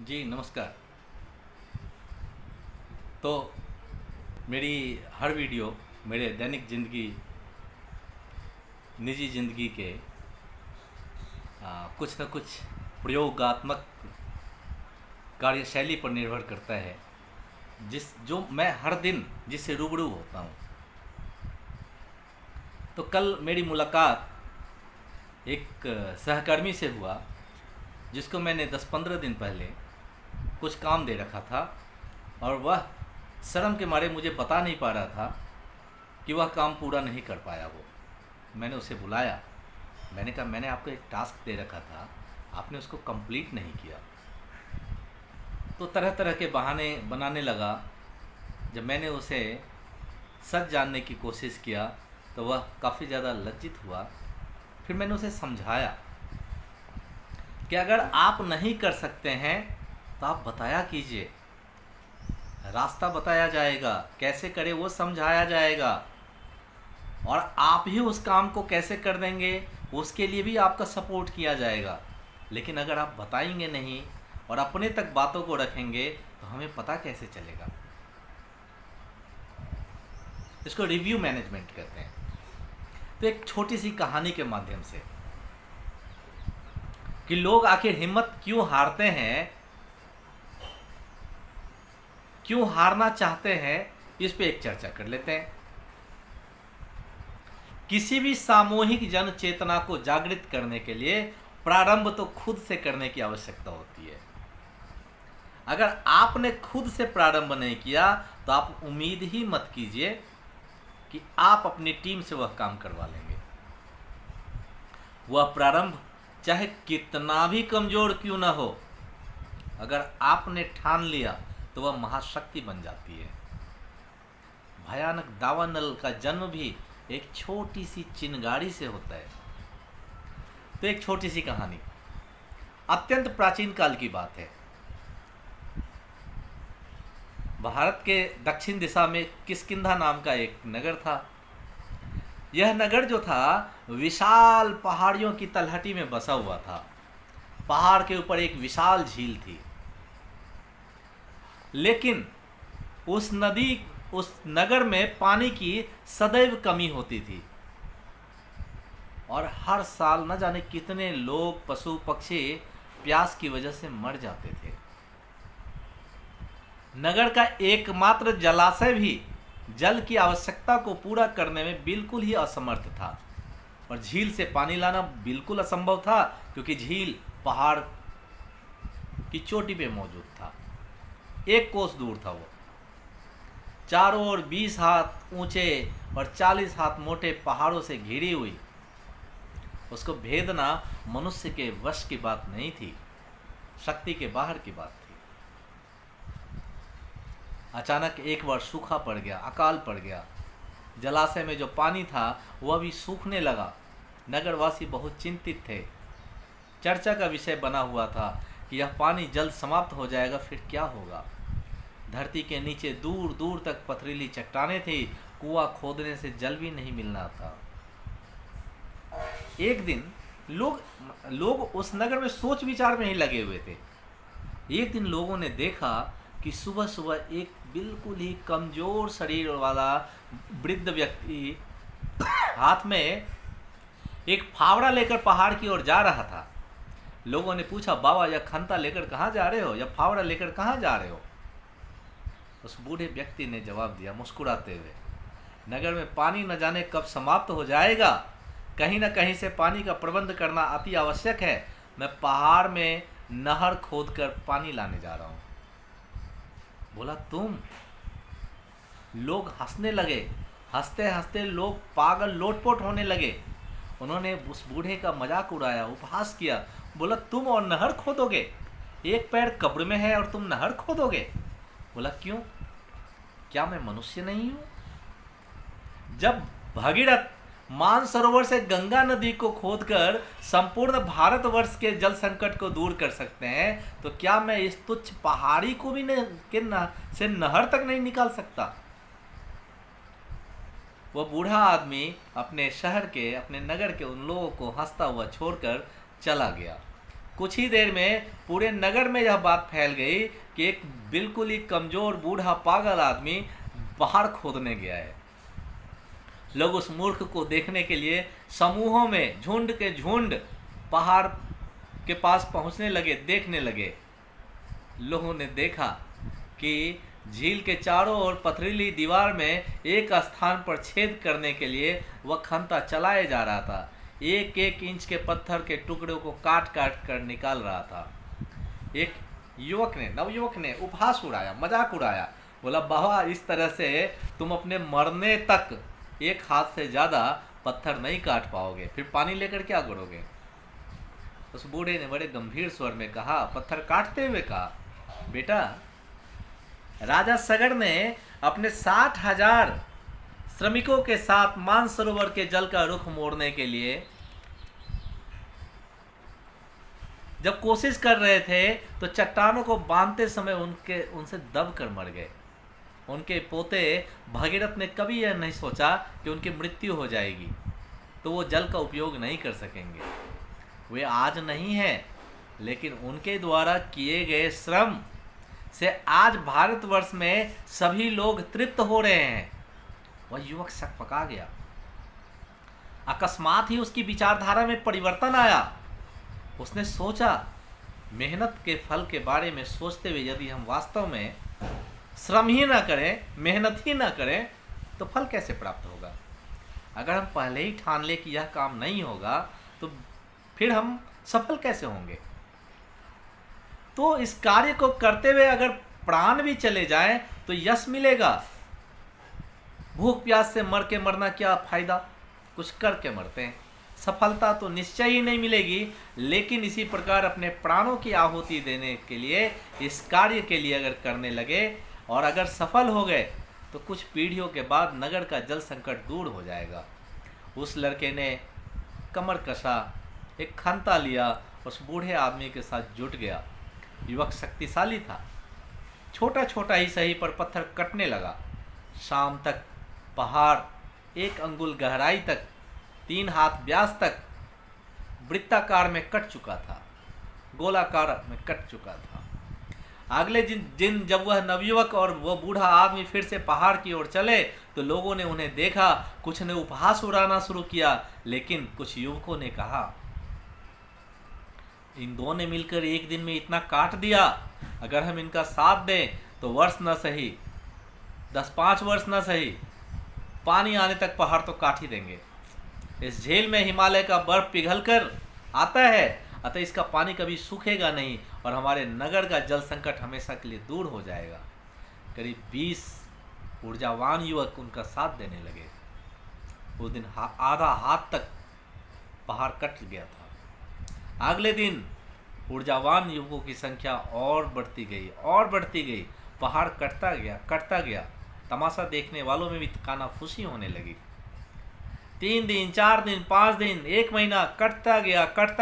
जी नमस्कार। तो मेरी हर वीडियो मेरे दैनिक ज़िंदगी निजी ज़िंदगी के कुछ न कुछ प्रयोगात्मक कार्यशैली पर निर्भर करता है जो मैं हर दिन जिससे रूबरू होता हूँ। तो कल मेरी मुलाकात एक सहकर्मी से हुआ जिसको मैंने 10-15 दिन पहले कुछ काम दे रखा था और वह शर्म के मारे मुझे बता नहीं पा रहा था कि वह काम पूरा नहीं कर पाया। वो मैंने उसे बुलाया, मैंने कहा मैंने आपको एक टास्क दे रखा था, आपने उसको कंप्लीट नहीं किया। तो तरह तरह के बहाने बनाने लगा। जब मैंने उसे सच जानने की कोशिश किया तो वह काफ़ी ज़्यादा लज्जित हुआ। फिर मैंने उसे समझाया कि अगर आप नहीं कर सकते हैं तो आप बताया कीजिए, रास्ता बताया जाएगा, कैसे करें वो समझाया जाएगा और आप ही उस काम को कैसे कर देंगे उसके लिए भी आपका सपोर्ट किया जाएगा। लेकिन अगर आप बताएंगे नहीं और अपने तक बातों को रखेंगे तो हमें पता कैसे चलेगा। इसको रिव्यू मैनेजमेंट कहते हैं। तो एक छोटी सी कहानी के माध्यम से कि लोग आखिर हिम्मत क्यों हारते हैं, क्यों हारना चाहते हैं, इस पे एक चर्चा कर लेते हैं। किसी भी सामूहिक जन चेतना को जागृत करने के लिए प्रारंभ तो खुद से करने की आवश्यकता होती है। अगर आपने खुद से प्रारंभ नहीं किया तो आप उम्मीद ही मत कीजिए कि आप अपनी टीम से वह काम करवा लेंगे। वह प्रारंभ चाहे कितना भी कमजोर क्यों ना हो, अगर आपने ठान लिया तो वह महाशक्ति बन जाती है। भयानक दावानल का जन्म भी एक छोटी सी चिनगारी से होता है। तो एक छोटी सी कहानी, अत्यंत प्राचीन काल की बात है। भारत के दक्षिण दिशा में किष्किंधा नाम का एक नगर था। यह नगर जो था विशाल पहाड़ियों की तलहटी में बसा हुआ था। पहाड़ के ऊपर एक विशाल झील थी, लेकिन उस नगर में पानी की सदैव कमी होती थी और हर साल न जाने कितने लोग, पशु पक्षी प्यास की वजह से मर जाते थे। नगर का एकमात्र जलाशय भी जल की आवश्यकता को पूरा करने में बिल्कुल ही असमर्थ था और झील से पानी लाना बिल्कुल असंभव था, क्योंकि झील पहाड़ की चोटी पे मौजूद था। 1 कोस दूर था वो। चारों ओर 20 हाथ ऊंचे और 40 हाथ मोटे पहाड़ों से घिरी हुई। उसको भेदना मनुष्य के वश की बात नहीं थी, शक्ति के बाहर की बात थी। अचानक एक बार सूखा पड़ गया, अकाल पड़ गया। जलाशय में जो पानी था वह भी सूखने लगा। नगरवासी बहुत चिंतित थे। चर्चा का विषय बना हुआ था कि यह पानी जल्द समाप्त हो जाएगा, फिर क्या होगा। धरती के नीचे दूर दूर तक पथरीली चट्टानें थी। कुआं खोदने से जल भी नहीं मिलना था। एक दिन लोग उस नगर में सोच विचार में ही लगे हुए थे। एक दिन लोगों ने देखा कि सुबह सुबह एक बिल्कुल ही कमजोर शरीर वाला वृद्ध व्यक्ति हाथ में एक फावड़ा लेकर पहाड़ की ओर जा रहा था। लोगों ने पूछा, बाबा यह खंता लेकर कहाँ जा रहे हो, यह फावड़ा लेकर कहाँ जा रहे हो। उस बूढ़े व्यक्ति ने जवाब दिया मुस्कुराते हुए, नगर में पानी न जाने कब समाप्त हो जाएगा, कहीं न कहीं से पानी का प्रबंध करना अति आवश्यक है। मैं पहाड़ में नहर खोदकर पानी लाने जा रहा हूँ। बोला तुम? लोग हंसने लगे। हंसते हंसते लोग पागल लोटपोट होने लगे। उन्होंने उस बूढ़े का मजाक उड़ाया, उपहास किया। बोला तुम और नहर खोदोगे? एक पैर कब्र में है और तुम नहर खोदोगे? बोला क्यों, क्या मैं मनुष्य नहीं हूं? जब भगीरथ मानसरोवर से गंगा नदी को खोदकर संपूर्ण भारतवर्ष के जल संकट को दूर कर सकते हैं, तो क्या मैं इस तुच्छ पहाड़ी को भी से नहर तक नहीं निकाल सकता? वह बूढ़ा आदमी अपने शहर के, अपने नगर के उन लोगों को हंसता हुआ छोड़कर चला गया। कुछ ही देर में पूरे नगर में यह बात फैल गई कि एक बिल्कुल ही कमजोर बूढ़ा पागल आदमी पहाड़ खोदने गया है। लोग उस मूर्ख को देखने के लिए समूहों में झुंड के झुंड पहाड़ के पास पहुंचने लगे, देखने लगे। लोगों ने देखा कि झील के चारों ओर पथरीली दीवार में एक स्थान पर छेद करने के लिए वह खंता चलाया जा रहा था। एक एक इंच के पत्थर के टुकड़ों को काट काट कर निकाल रहा था। एक नवयुवक ने उपहास उड़ाया, मजाक उड़ाया, बोला बाबा इस तरह से तुम अपने मरने तक एक हाथ से ज़्यादा पत्थर नहीं काट पाओगे, फिर पानी लेकर क्या करोगे। उस बूढ़े ने बड़े गंभीर स्वर में कहा, पत्थर काटते हुए कहा, बेटा राजा सगर ने अपने 60,000 श्रमिकों के साथ मानसरोवर के जल का रुख मोड़ने के लिए जब कोशिश कर रहे थे तो चट्टानों को बांधते समय उनसे दब कर मर गए। उनके पोते भगीरथ ने कभी यह नहीं सोचा कि उनकी मृत्यु हो जाएगी तो वो जल का उपयोग नहीं कर सकेंगे। वे आज नहीं हैं, लेकिन उनके द्वारा किए गए श्रम से आज भारतवर्ष में सभी लोग तृप्त हो रहे हैं। वह युवक सकपका गया। अकस्मात ही उसकी विचारधारा में परिवर्तन आया। उसने सोचा, मेहनत के फल के बारे में सोचते हुए यदि हम वास्तव में श्रम ही ना करें, मेहनत ही ना करें, तो फल कैसे प्राप्त होगा। अगर हम पहले ही ठान लें कि यह काम नहीं होगा तो फिर हम सफल कैसे होंगे। तो इस कार्य को करते हुए अगर प्राण भी चले जाएं तो यश मिलेगा। भूख प्यास से मर के मरना क्या फायदा, कुछ करके मरते हैं। सफलता तो निश्चय ही नहीं मिलेगी, लेकिन इसी प्रकार अपने प्राणों की आहुति देने के लिए, इस कार्य के लिए अगर करने लगे और अगर सफल हो गए तो कुछ पीढ़ियों के बाद नगर का जल संकट दूर हो जाएगा। उस लड़के ने कमर कसा, एक खंता लिया, उस बूढ़े आदमी के साथ जुट गया। युवक शक्तिशाली था, छोटा छोटा ही सही पर पत्थर कटने लगा। शाम तक पहाड़ 1 अंगुल गहराई तक, 3 हाथ व्यास तक वृत्ताकार में कट चुका था, गोलाकार में कट चुका था। अगले दिन जब वह नवयुवक और वह बूढ़ा आदमी फिर से पहाड़ की ओर चले तो लोगों ने उन्हें देखा। कुछ ने उपहास उड़ाना शुरू किया, लेकिन कुछ युवकों ने कहा, इन दो ने मिलकर एक दिन में इतना काट दिया, अगर हम इनका साथ दें तो वर्ष न सही 10-5 वर्ष न सही, पानी आने तक पहाड़ तो काट ही देंगे। इस झील में हिमालय का बर्फ पिघलकर आता है, अतः इसका पानी कभी सूखेगा नहीं और हमारे नगर का जल संकट हमेशा के लिए दूर हो जाएगा। करीब 20 ऊर्जावान युवक उनका साथ देने लगे। उस दिन आधा हाथ तक पहाड़ कट गया था। अगले दिन ऊर्जावान युवकों की संख्या और बढ़ती गई। पहाड़ कटता गया। तमाशा देखने वालों में भी कानाफूसी होने लगी। 3 दिन, 4 दिन, 5 दिन, 1 महीना कटता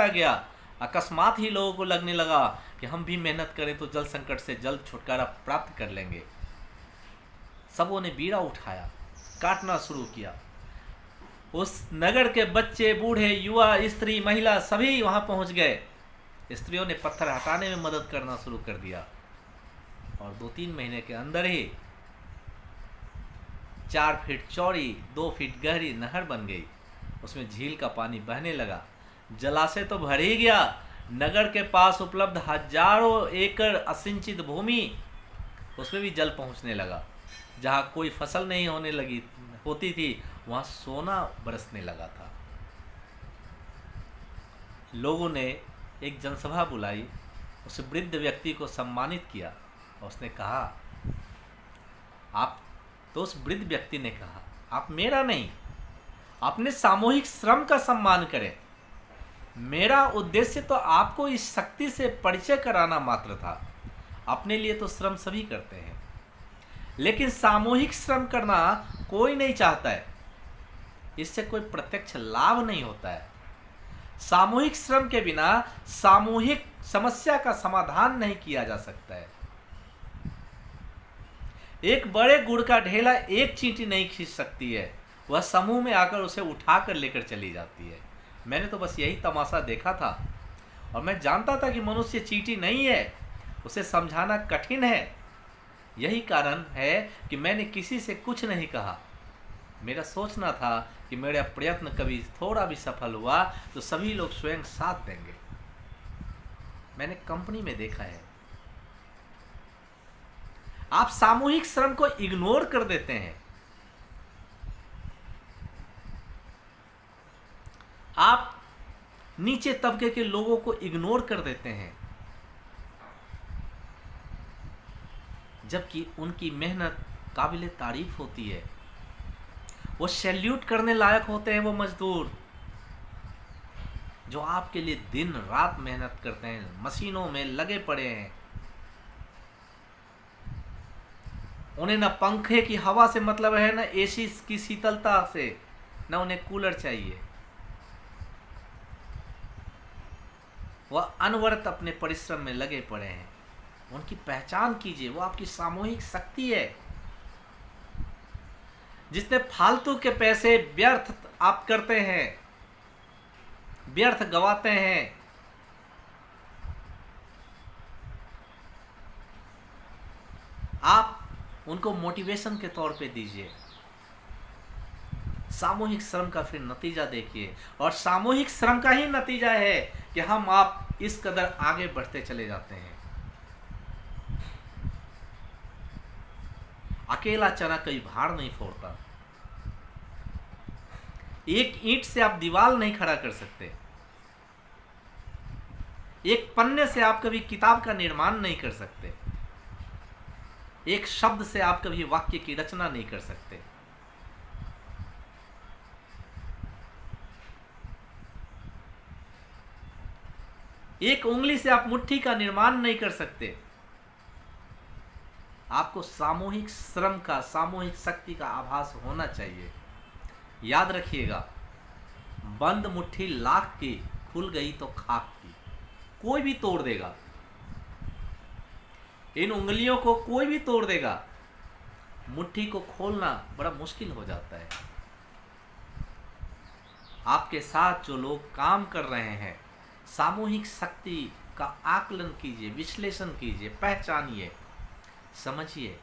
गया। अकस्मात ही लोगों को लगने लगा कि हम भी मेहनत करें तो जल संकट से जल्द छुटकारा प्राप्त कर लेंगे। सबों ने बीड़ा उठाया, काटना शुरू किया। उस नगर के बच्चे, बूढ़े, युवा, स्त्री, महिला सभी वहां पहुंच गए। स्त्रियों ने पत्थर हटाने में मदद करना शुरू कर दिया और 2-3 महीने के अंदर ही 4 फीट चौड़ी, 2 फीट गहरी नहर बन गई। उसमें झील का पानी बहने लगा। जलाशय तो भर ही गया। नगर के पास उपलब्ध हजारों एकड़ असिंचित भूमि, उसमें भी जल पहुंचने लगा। जहां कोई फसल नहीं होती थी, वहां सोना बरसने लगा था। लोगों ने एक जनसभा बुलाई, उस वृद्ध व्यक्ति को सम्मानित किया और उसने कहा, उस वृद्ध व्यक्ति ने कहा, आप मेरा नहीं, अपने सामूहिक श्रम का सम्मान करें। मेरा उद्देश्य तो आपको इस शक्ति से परिचय कराना मात्र था। अपने लिए तो श्रम सभी करते हैं, लेकिन सामूहिक श्रम करना कोई नहीं चाहता है। इससे कोई प्रत्यक्ष लाभ नहीं होता है। सामूहिक श्रम के बिना सामूहिक समस्या का समाधान नहीं किया जा सकता है। एक बड़े गुड़ का ढेला एक चींटी नहीं खींच सकती है, वह समूह में आकर उसे उठाकर लेकर चली जाती है। मैंने तो बस यही तमाशा देखा था और मैं जानता था कि मनुष्य चींटी नहीं है, उसे समझाना कठिन है। यही कारण है कि मैंने किसी से कुछ नहीं कहा। मेरा सोचना था कि मेरा प्रयत्न कभी थोड़ा भी सफल हुआ तो सभी लोग स्वयं साथ देंगे। मैंने कंपनी में देखा है, आप सामूहिक श्रम को इग्नोर कर देते हैं। आप नीचे तबके के लोगों को इग्नोर कर देते हैं, जबकि उनकी मेहनत काबिले तारीफ होती है। वो सैल्यूट करने लायक होते हैं, वो मजदूर जो आपके लिए दिन रात मेहनत करते हैं, मशीनों में लगे पड़े हैं। उन्हें न पंखे की हवा से मतलब है, न एसी की शीतलता से, न उन्हें कूलर चाहिए। वह अनवरत अपने परिश्रम में लगे पड़े हैं। उनकी पहचान कीजिए, वो आपकी सामूहिक शक्ति है। जितने फालतू के पैसे व्यर्थ आप करते हैं, व्यर्थ गवाते हैं, आप उनको मोटिवेशन के तौर पे दीजिए। सामूहिक श्रम का फिर नतीजा देखिए, और सामूहिक श्रम का ही नतीजा है कि आप इस कदर आगे बढ़ते चले जाते हैं। अकेला चना कभी भार नहीं फोड़ता। एक ईंट से आप दीवार नहीं खड़ा कर सकते। एक पन्ने से आप कभी किताब का निर्माण नहीं कर सकते। एक शब्द से आप कभी वाक्य की रचना नहीं कर सकते। एक उंगली से आप मुट्ठी का निर्माण नहीं कर सकते। आपको सामूहिक श्रम का, सामूहिक शक्ति का आभास होना चाहिए। याद रखिएगा, बंद मुट्ठी लाख की, खुल गई तो खाक की। कोई भी तोड़ देगा, इन उंगलियों को कोई भी तोड़ देगा। मुट्ठी को खोलना बड़ा मुश्किल हो जाता है। आपके साथ जो लोग काम कर रहे हैं, सामूहिक शक्ति का आकलन कीजिए, विश्लेषण कीजिए, पहचानिए, समझिए,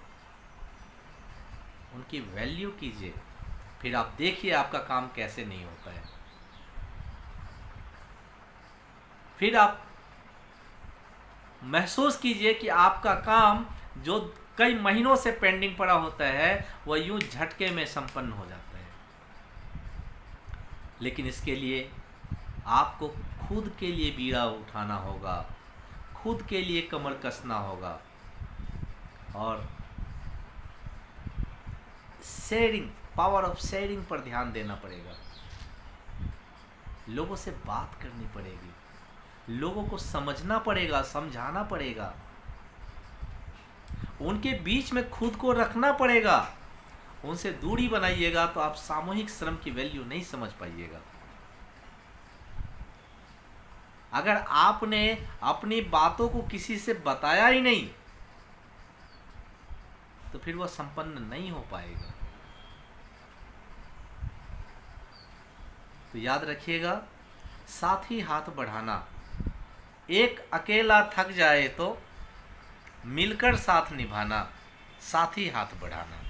उनकी वैल्यू कीजिए। फिर आप देखिए आपका काम कैसे नहीं होता है। फिर आप महसूस कीजिए कि आपका काम जो कई महीनों से पेंडिंग पड़ा होता है, वह यूं झटके में संपन्न हो जाता है। लेकिन इसके लिए आपको खुद के लिए बीड़ा उठाना होगा, खुद के लिए कमर कसना होगा, और शेयरिंग, पावर ऑफ शेयरिंग पर ध्यान देना पड़ेगा। लोगों से बात करनी पड़ेगी, लोगों को समझना पड़ेगा, समझाना पड़ेगा, उनके बीच में खुद को रखना पड़ेगा। उनसे दूरी बनाइएगा तो आप सामूहिक श्रम की वैल्यू नहीं समझ पाइएगा। अगर आपने अपनी बातों को किसी से बताया ही नहीं, तो फिर वह संपन्न नहीं हो पाएगा। तो याद रखिएगा, साथ ही हाथ बढ़ाना। एक अकेला थक जाए तो मिलकर साथ निभाना, साथ ही हाथ बढ़ाना।